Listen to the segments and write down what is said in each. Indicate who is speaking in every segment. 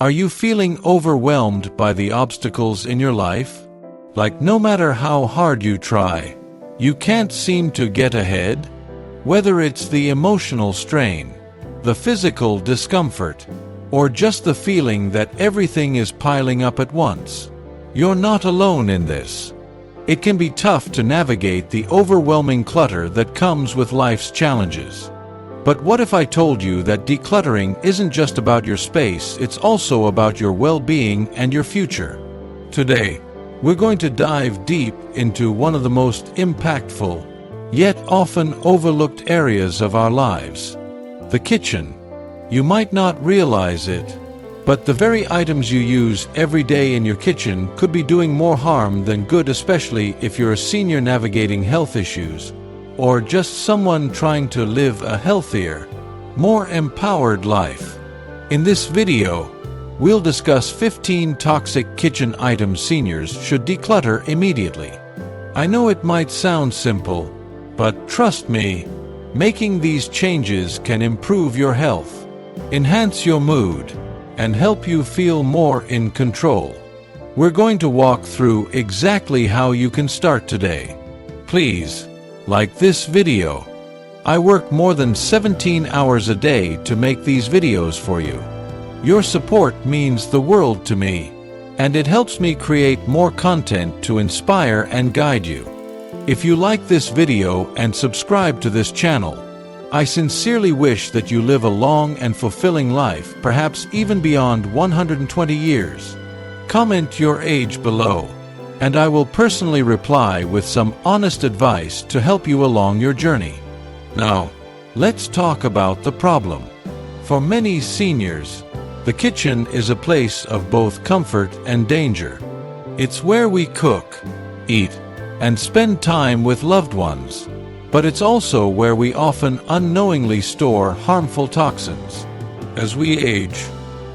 Speaker 1: Are you feeling overwhelmed by the obstacles in your life? Like no matter how hard you try, you can't seem to get ahead? Whether it's the emotional strain, the physical discomfort, or just the feeling that everything is piling up at once, you're not alone in this. It can be tough to navigate the overwhelming clutter that comes with life's challenges. But what if I told you that decluttering isn't just about your space, it's also about your well-being and your future? Today, we're going to dive deep into one of the most impactful, yet often overlooked areas of our lives: the kitchen. You might not realize it, but the very items you use every day in your kitchen could be doing more harm than good, especially if you're a senior navigating health issues, or just someone trying to live a healthier, more empowered life. In this video, we'll discuss 15 toxic kitchen items seniors should declutter immediately. I know it might sound simple, but trust me, making these changes can improve your health, enhance your mood, and help you feel more in control. We're going to walk through exactly how you can start today. Please, like this video. I work more than 17 hours a day to make these videos for you. Your support means the world to me, and it helps me create more content to inspire and guide you. If you like this video and subscribe to this channel, I sincerely wish that you live a long and fulfilling life, perhaps even beyond 120 years. Comment your age below, and I will personally reply with some honest advice to help you along your journey. Now, let's talk about the problem. For many seniors, the kitchen is a place of both comfort and danger. It's where we cook, eat, and spend time with loved ones. But it's also where we often unknowingly store harmful toxins. As we age,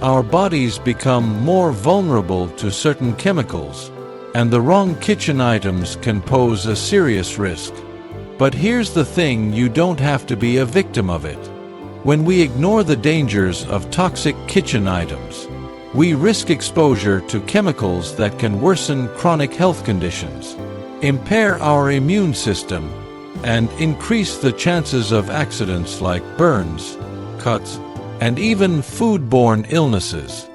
Speaker 1: our bodies become more vulnerable to certain chemicals, and the wrong kitchen items can pose a serious risk. But here's the thing: you don't have to be a victim of it. When we ignore the dangers of toxic kitchen items, we risk exposure to chemicals that can worsen chronic health conditions, impair our immune system, and increase the chances of accidents like burns, cuts, and even foodborne illnesses.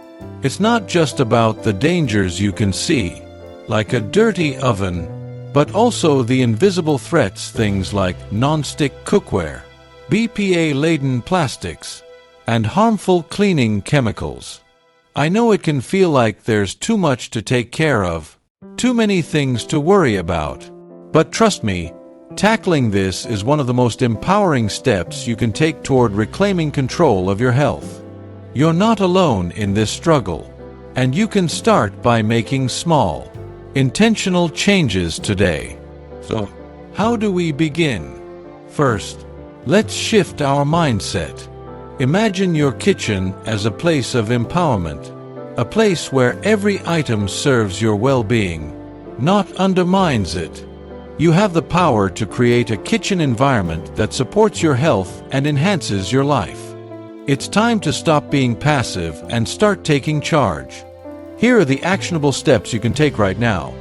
Speaker 1: It's not just about the dangers you can see, like a dirty oven, but also the invisible threats, things like non-stick cookware, BPA-laden plastics, and harmful cleaning chemicals. I know it can feel like there's too much to take care of, too many things to worry about. But trust me, tackling this is one of the most empowering steps you can take toward reclaiming control of your health. You're not alone in this struggle, and you can start by making small, intentional changes today. So, how do we begin? First, let's shift our mindset. Imagine your kitchen as a place of empowerment, a place where every item serves your well-being, not undermines it. You have the power to create a kitchen environment that supports your health and enhances your life. It's time to stop being passive and start taking charge. Here are the actionable steps you can take right now.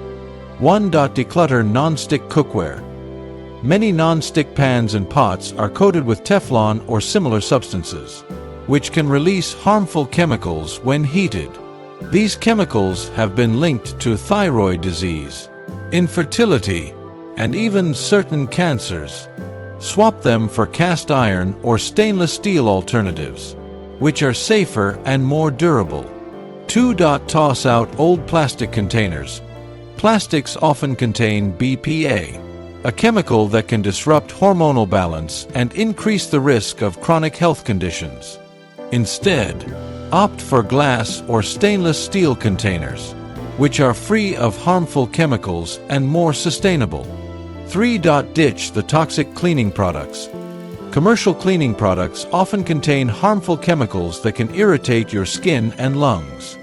Speaker 1: 1. Declutter non-stick cookware. Many non-stick pans and pots are coated with Teflon or similar substances, which can release harmful chemicals when heated. These chemicals have been linked to thyroid disease, infertility, and even certain cancers. Swap them for cast iron or stainless steel alternatives, which are safer and more durable. 2. Toss out old plastic containers. Plastics often contain BPA, a chemical that can disrupt hormonal balance and increase the risk of chronic health conditions. Instead, opt for glass or stainless steel containers, which are free of harmful chemicals and more sustainable. 3. Ditch the toxic cleaning products. Commercial cleaning products often contain harmful chemicals that can irritate your skin and lungs.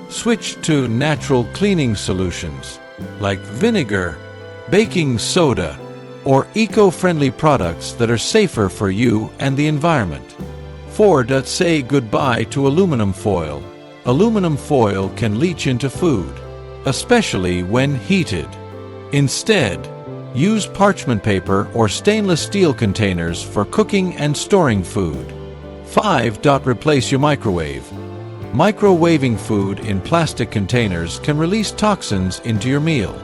Speaker 1: Switch to natural cleaning solutions like vinegar, baking soda, or eco-friendly products that are safer for you and the environment. 4. Say goodbye to aluminum foil. Aluminum foil can leach into food, especially when heated. Instead, use parchment paper or stainless steel containers for cooking and storing food. 5. Replace your microwave. Microwaving food in plastic containers can release toxins into your meal.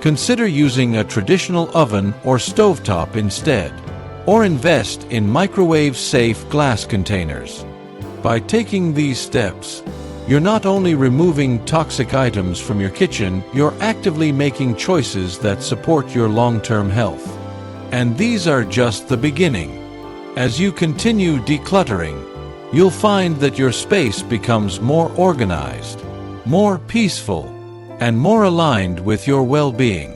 Speaker 1: Consider using a traditional oven or stovetop instead, or invest in microwave-safe glass containers. By taking these steps, you're not only removing toxic items from your kitchen, you're actively making choices that support your long-term health. And these are just the beginning. As you continue decluttering, you'll find that your space becomes more organized, more peaceful, and more aligned with your well-being.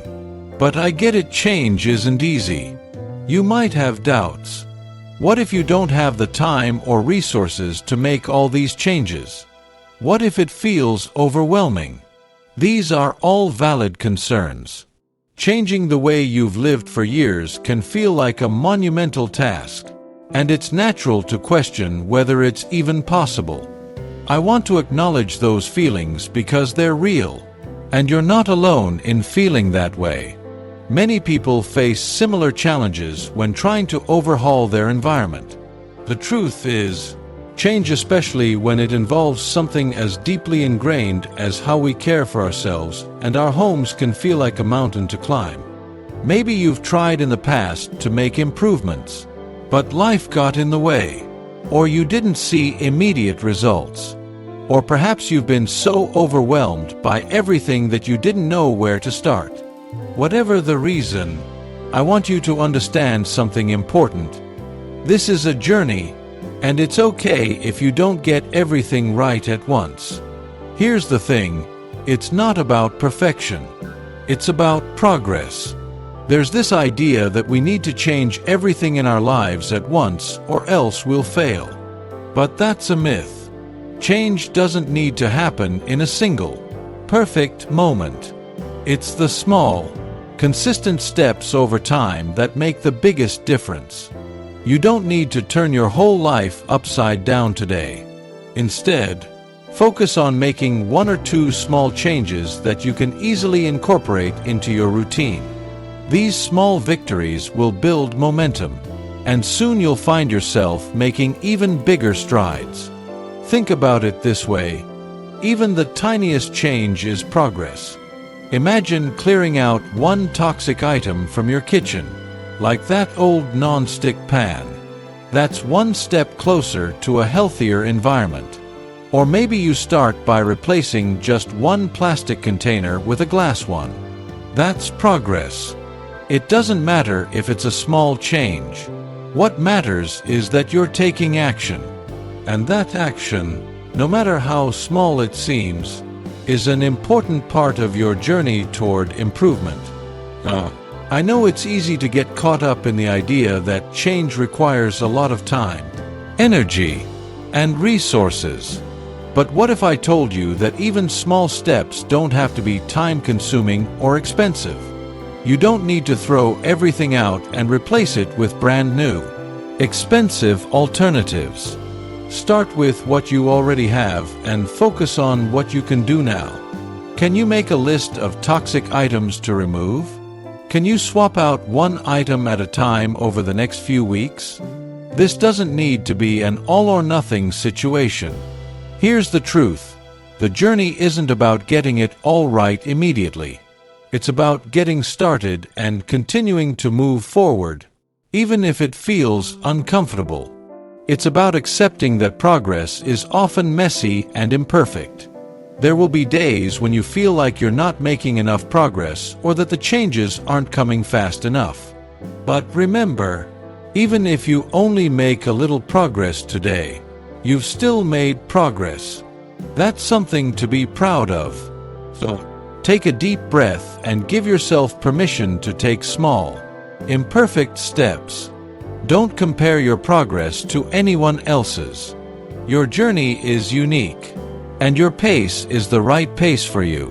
Speaker 1: But I get it, change isn't easy. You might have doubts. What if you don't have the time or resources to make all these changes? What if it feels overwhelming? These are all valid concerns. Changing the way you've lived for years can feel like a monumental task, and it's natural to question whether it's even possible. I want to acknowledge those feelings because they're real, and you're not alone in feeling that way. Many people face similar challenges when trying to overhaul their environment. The truth is, change, especially when it involves something as deeply ingrained as how we care for ourselves and our homes, can feel like a mountain to climb. Maybe you've tried in the past to make improvements, but life got in the way, or you didn't see immediate results. Or perhaps you've been so overwhelmed by everything that you didn't know where to start. Whatever the reason, I want you to understand something important. This is a journey, and it's okay if you don't get everything right at once. Here's the thing, it's not about perfection. It's about progress. There's this idea that we need to change everything in our lives at once or else we'll fail. But that's a myth. Change doesn't need to happen in a single, perfect moment. It's the small, consistent steps over time that make the biggest difference. You don't need to turn your whole life upside down today. Instead, focus on making 1 or 2 small changes that you can easily incorporate into your routine. These small victories will build momentum, and soon you'll find yourself making even bigger strides. Think about it this way: even the tiniest change is progress. Imagine clearing out one toxic item from your kitchen, like that old non-stick pan. That's one step closer to a healthier environment. Or maybe you start by replacing just one plastic container with a glass one. That's progress. It doesn't matter if it's a small change. What matters is that you're taking action. And that action, no matter how small it seems, is an important part of your journey toward improvement. I know it's easy to get caught up in the idea that change requires a lot of time, energy, and resources. But what if I told you that even small steps don't have to be time-consuming or expensive? You don't need to throw everything out and replace it with brand new, expensive alternatives. Start with what you already have and focus on what you can do now. Can you make a list of toxic items to remove? Can you swap out one item at a time over the next few weeks? This doesn't need to be an all-or-nothing situation. Here's the truth: the journey isn't about getting it all right immediately. It's about getting started and continuing to move forward, even if it feels uncomfortable. It's about accepting that progress is often messy and imperfect. There will be days when you feel like you're not making enough progress or that the changes aren't coming fast enough. But remember, even if you only make a little progress today, you've still made progress. That's something to be proud of. So, take a deep breath and give yourself permission to take small, imperfect steps. Don't compare your progress to anyone else's. Your journey is unique, and your pace is the right pace for you.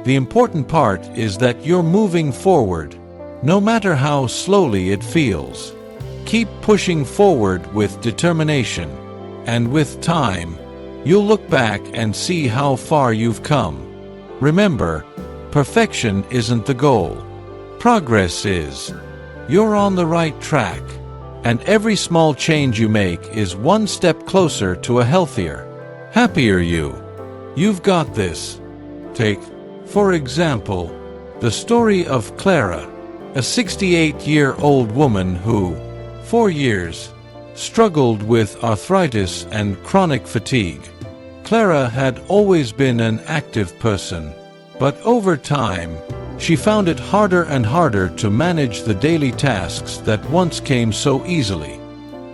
Speaker 1: The important part is that you're moving forward, no matter how slowly it feels. Keep pushing forward with determination, and with time, you'll look back and see how far you've come. Remember, perfection isn't the goal. Progress is. You're on the right track, and every small change you make is one step closer to a healthier, happier you. You've got this. Take, for example, the story of Clara, a 68-year-old woman who, for years, struggled with arthritis and chronic fatigue. Clara had always been an active person, but over time, she found it harder and harder to manage the daily tasks that once came so easily.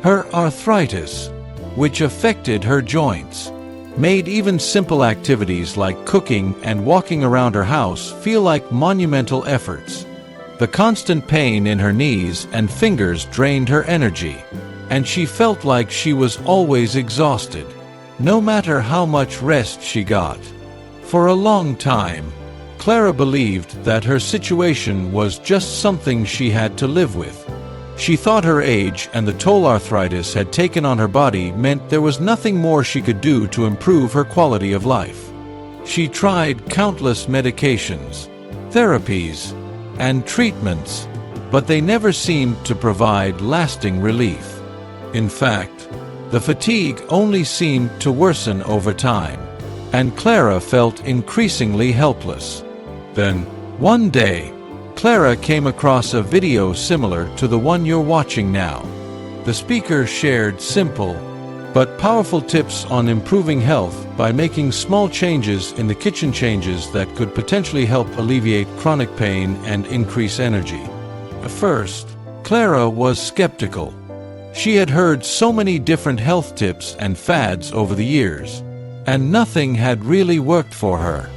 Speaker 1: Her arthritis, which affected her joints, made even simple activities like cooking and walking around her house feel like monumental efforts. The constant pain in her knees and fingers drained her energy, and she felt like she was always exhausted, no matter how much rest she got. For a long time, Clara believed that her situation was just something she had to live with. She thought her age and the toll arthritis had taken on her body meant there was nothing more she could do to improve her quality of life. She tried countless medications, therapies, and treatments, but they never seemed to provide lasting relief. In fact, the fatigue only seemed to worsen over time, and Clara felt increasingly helpless. Then, one day, Clara came across a video similar to the one you're watching now. The speaker shared simple but powerful tips on improving health by making small changes in the kitchen, changes that could potentially help alleviate chronic pain and increase energy. At first, Clara was skeptical. She had heard so many different health tips and fads over the years, and nothing had really worked for her.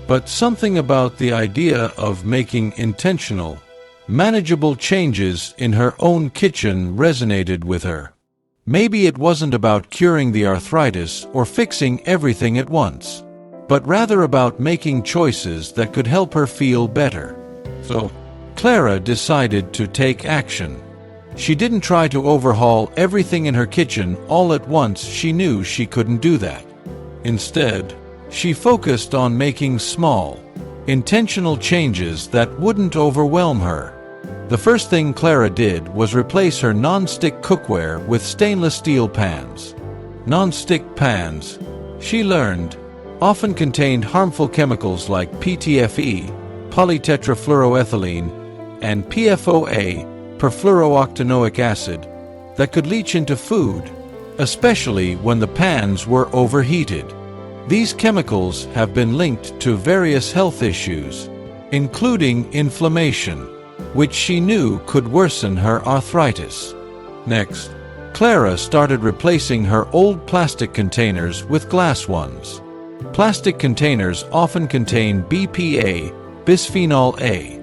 Speaker 1: But something about the idea of making intentional, manageable changes in her own kitchen resonated with her. Maybe it wasn't about curing the arthritis or fixing everything at once, but rather about making choices that could help her feel better. So, Clara decided to take action. She didn't try to overhaul everything in her kitchen all at once. She knew she couldn't do that. Instead, she focused on making small, intentional changes that wouldn't overwhelm her. The first thing Clara did was replace her non-stick cookware with stainless steel pans. Non-stick pans, she learned, often contained harmful chemicals like PTFE, polytetrafluoroethylene, and PFOA, perfluorooctanoic acid, that could leach into food, especially when the pans were overheated. These chemicals have been linked to various health issues, including inflammation, which she knew could worsen her arthritis. Next, Clara started replacing her old plastic containers with glass ones. Plastic containers often contain BPA, bisphenol A,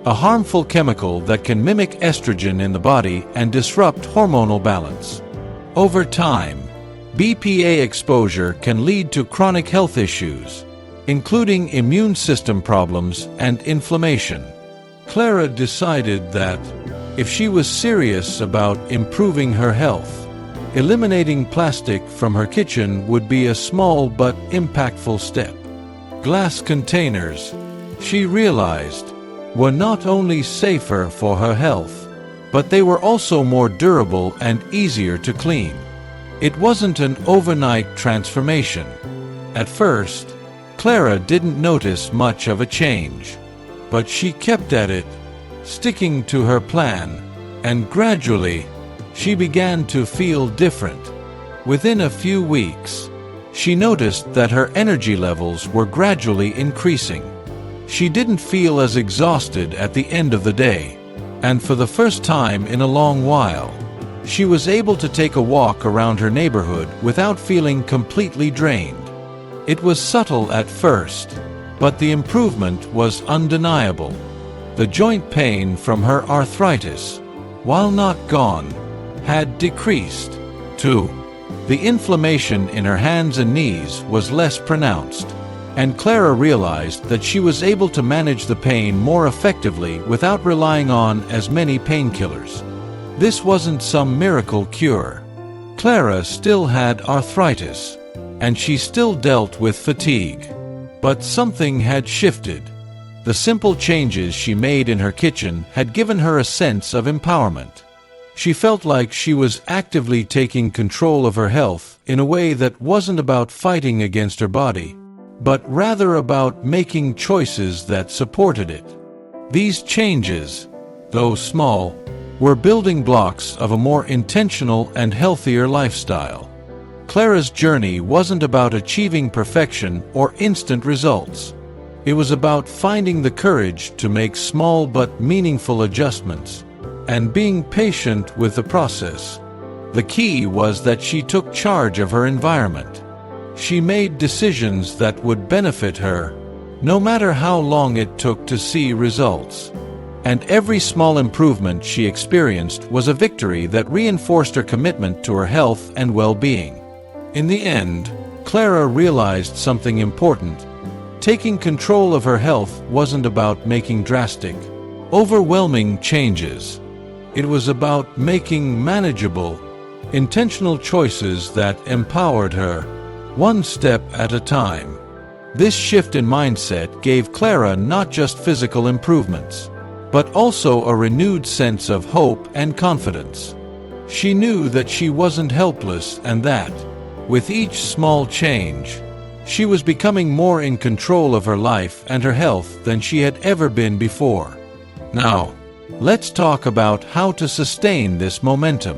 Speaker 1: a harmful chemical that can mimic estrogen in the body and disrupt hormonal balance. Over time, BPA exposure can lead to chronic health issues, including immune system problems and inflammation. Clara decided that, if she was serious about improving her health, eliminating plastic from her kitchen would be a small but impactful step. Glass containers, she realized, were not only safer for her health, but they were also more durable and easier to clean. It wasn't an overnight transformation. At first, Clara didn't notice much of a change, but she kept at it, sticking to her plan, and gradually, she began to feel different. Within a few weeks, she noticed that her energy levels were gradually increasing. She didn't feel as exhausted at the end of the day, and for the first time in a long while, she was able to take a walk around her neighborhood without feeling completely drained. It was subtle at first, but the improvement was undeniable. The joint pain from her arthritis, while not gone, had decreased, too. The inflammation in her hands and knees was less pronounced, and Clara realized that she was able to manage the pain more effectively without relying on as many painkillers. This wasn't some miracle cure. Clara still had arthritis, and she still dealt with fatigue. But something had shifted. The simple changes she made in her kitchen had given her a sense of empowerment. She felt like she was actively taking control of her health in a way that wasn't about fighting against her body, but rather about making choices that supported it. These changes, though small, were building blocks of a more intentional and healthier lifestyle. Clara's journey wasn't about achieving perfection or instant results. It was about finding the courage to make small but meaningful adjustments, and being patient with the process. The key was that she took charge of her environment. She made decisions that would benefit her, no matter how long it took to see results. And every small improvement she experienced was a victory that reinforced her commitment to her health and well-being. In the end, Clara realized something important. Taking control of her health wasn't about making drastic, overwhelming changes. It was about making manageable, intentional choices that empowered her, one step at a time. This shift in mindset gave Clara not just physical improvements, but also a renewed sense of hope and confidence. She knew that she wasn't helpless and that, with each small change, she was becoming more in control of her life and her health than she had ever been before. Now, let's talk about how to sustain this momentum.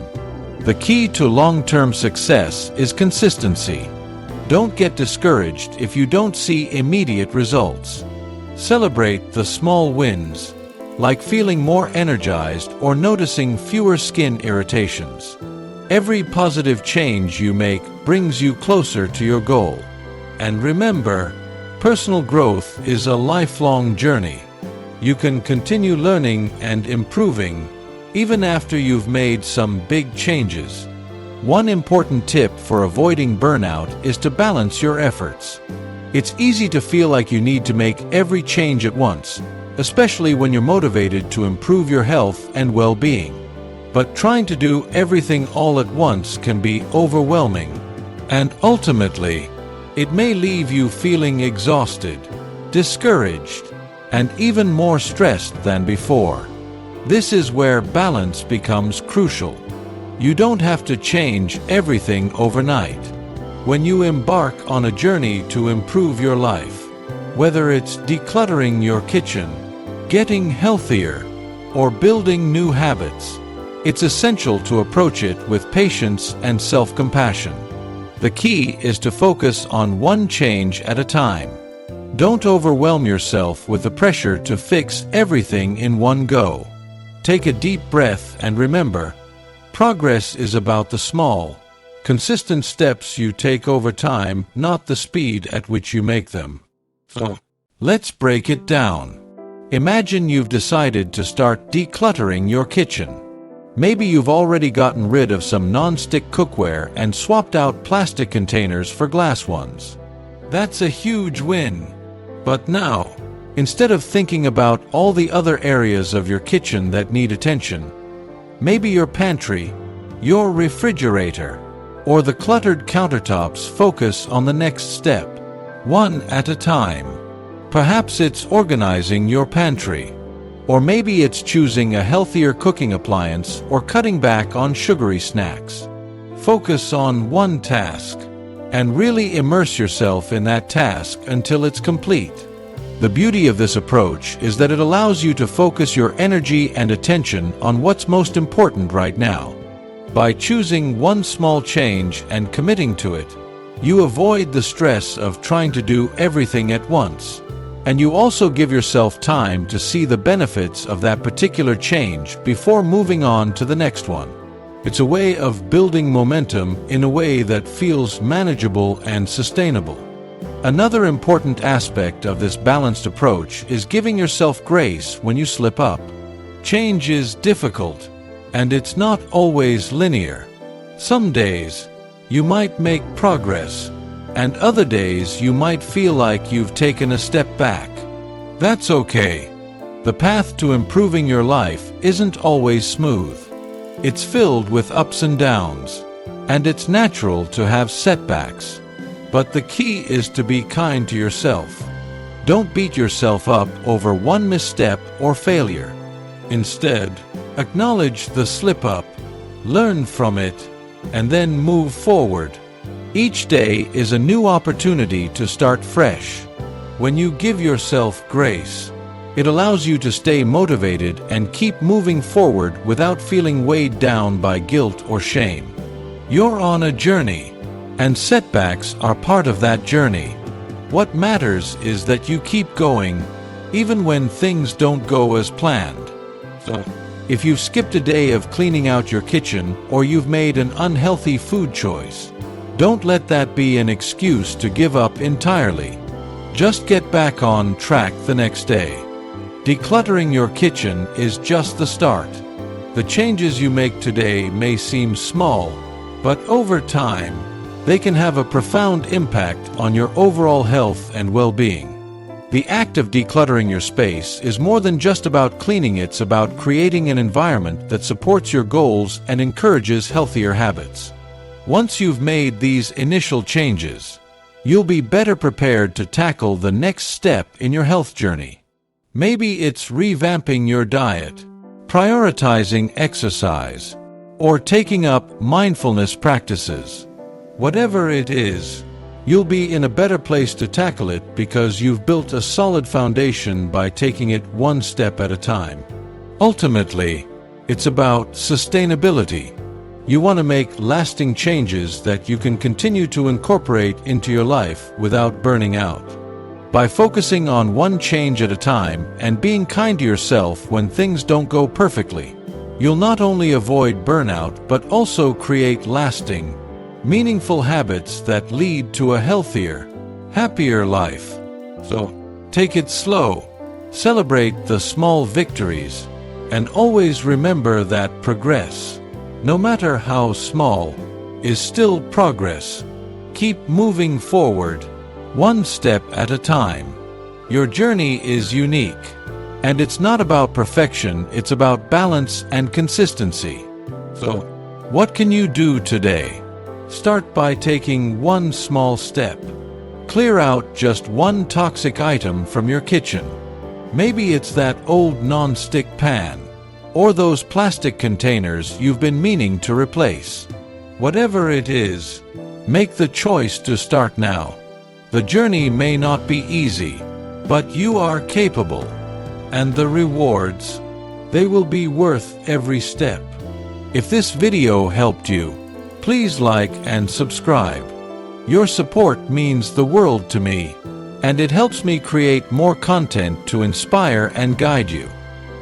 Speaker 1: The key to long-term success is consistency. Don't get discouraged if you don't see immediate results. Celebrate the small wins, like feeling more energized or noticing fewer skin irritations. Every positive change you make brings you closer to your goal. And remember, personal growth is a lifelong journey. You can continue learning and improving even after you've made some big changes. One important tip for avoiding burnout is to balance your efforts. It's easy to feel like you need to make every change at once, especially when you're motivated to improve your health and well-being. But trying to do everything all at once can be overwhelming, and ultimately, it may leave you feeling exhausted, discouraged, and even more stressed than before. This is where balance becomes crucial. You don't have to change everything overnight. When you embark on a journey to improve your life, whether it's decluttering your kitchen, getting healthier, or building new habits, it's essential to approach it with patience and self-compassion. The key is to focus on one change at a time. Don't overwhelm yourself with the pressure to fix everything in one go. Take a deep breath and remember, progress is about the small, consistent steps you take over time, not the speed at which you make them. So, let's break it down. Imagine you've decided to start decluttering your kitchen. Maybe you've already gotten rid of some non-stick cookware and swapped out plastic containers for glass ones. That's a huge win. But now, instead of thinking about all the other areas of your kitchen that need attention, maybe your pantry, your refrigerator, or the cluttered countertops, focus on the next step, one at a time. Perhaps it's organizing your pantry. Or maybe it's choosing a healthier cooking appliance or cutting back on sugary snacks. Focus on one task, and really immerse yourself in that task until it's complete. The beauty of this approach is that it allows you to focus your energy and attention on what's most important right now. By choosing one small change and committing to it, you avoid the stress of trying to do everything at once. And you also give yourself time to see the benefits of that particular change before moving on to the next one. It's a way of building momentum in a way that feels manageable and sustainable. Another important aspect of this balanced approach is giving yourself grace when you slip up. Change is difficult, and it's not always linear. Some days, you might make progress, and other days you might feel like you've taken a step back. That's okay. The path to improving your life isn't always smooth. It's filled with ups and downs, and it's natural to have setbacks. But the key is to be kind to yourself. Don't beat yourself up over one misstep or failure. Instead, acknowledge the slip-up, learn from it, and then move forward. Each day is a new opportunity to start fresh. When you give yourself grace, it allows you to stay motivated and keep moving forward without feeling weighed down by guilt or shame. You're on a journey, and setbacks are part of that journey. What matters is that you keep going, even when things don't go as planned. So, if you've skipped a day of cleaning out your kitchen or you've made an unhealthy food choice, don't let that be an excuse to give up entirely. Just get back on track the next day. Decluttering your kitchen is just the start. The changes you make today may seem small, but over time, they can have a profound impact on your overall health and well-being. The act of decluttering your space is more than just about cleaning, it's about creating an environment that supports your goals and encourages healthier habits. Once you've made these initial changes, you'll be better prepared to tackle the next step in your health journey. Maybe it's revamping your diet, prioritizing exercise, or taking up mindfulness practices. Whatever it is, you'll be in a better place to tackle it because you've built a solid foundation by taking it one step at a time. Ultimately, it's about sustainability. You want to make lasting changes that you can continue to incorporate into your life without burning out. By focusing on one change at a time and being kind to yourself when things don't go perfectly, you'll not only avoid burnout but also create lasting, meaningful habits that lead to a healthier, happier life. So, take it slow, celebrate the small victories, and always remember that progress, no matter how small, is still progress. Keep moving forward, one step at a time. Your journey is unique, and it's not about perfection, it's about balance and consistency. So, what can you do today? Start by taking one small step. Clear out just one toxic item from your kitchen. Maybe it's that old non-stick pan, or those plastic containers you've been meaning to replace. Whatever it is, make the choice to start now. The journey may not be easy, but you are capable, and the rewards, they will be worth every step. If this video helped you, please like and subscribe. Your support means the world to me, and it helps me create more content to inspire and guide you.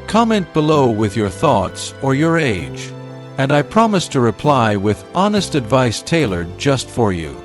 Speaker 1: Comment below with your thoughts or your age, and I promise to reply with honest advice tailored just for you.